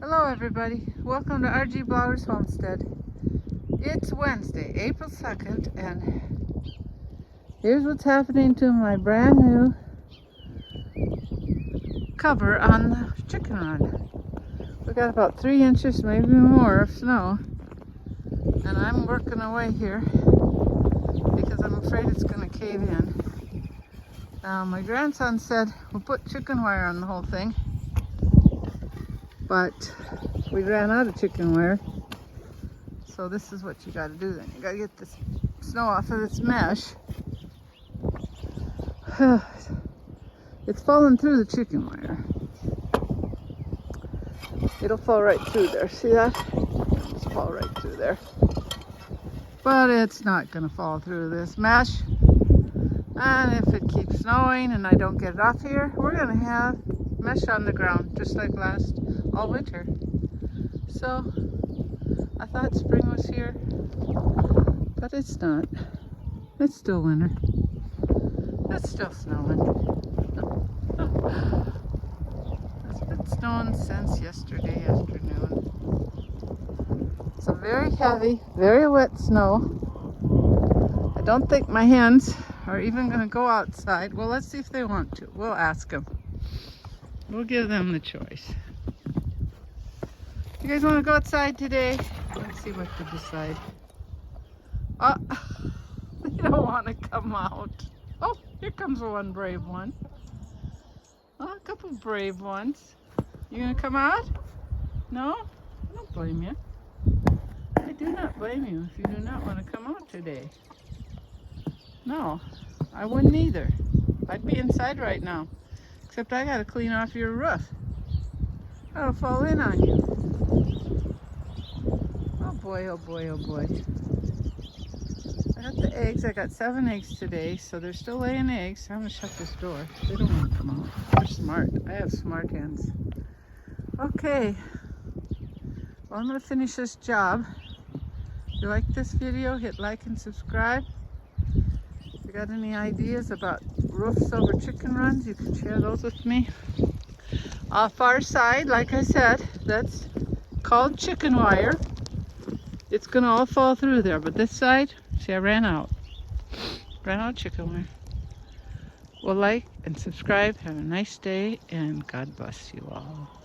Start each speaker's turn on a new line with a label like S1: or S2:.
S1: Hello everybody, welcome to RG Blowers Homestead. It's Wednesday, April 2nd, and here's what's happening to my brand new cover on the chicken run. We got about 3 inches, maybe more, of snow, and I'm working away here because I'm afraid it's going to cave in. My grandson said we'll put chicken wire on the whole thing, but we ran out of chicken wire. So this is what you got to do then. You got to get this snow off of this mesh. It's falling through the chicken wire. It'll fall right through there. See that? It's fall right through there. But it's not going to fall through this mesh. And if it keeps snowing and I don't get it off here, we're going to have mesh on the ground just like all winter. So I thought spring was here, but it's not. It's still winter. It's still snowing. It's been snowing since yesterday afternoon. It's a very heavy, very wet snow. I don't think my hens are even going to go outside. Well, let's see if they want to. We'll ask them. We'll give them the choice. You guys want to go outside today? Let's see what they decide. Oh, they don't want to come out. Oh, here comes one brave one. Oh, a couple brave ones. You gonna come out? No? I don't blame you. I do not blame you if you do not want to come out today. No, I wouldn't either. I'd be inside right now. Except I gotta clean off your roof. That'll fall in on you. Oh boy, oh boy, oh boy. I got the eggs. I got 7 eggs today, so they're still laying eggs. I'm gonna shut this door. They don't want to come out. They're smart. I have smart hens. Okay. Well, I'm gonna finish this job. If you like this video, hit like and subscribe. If you got any ideas about roofs over chicken runs, you can share those with me. Far side, like I said, that's called chicken wire. It's gonna all fall through there, but this side, see, I ran out chicken wire. Well, like and subscribe. Have a nice day, and God bless you all.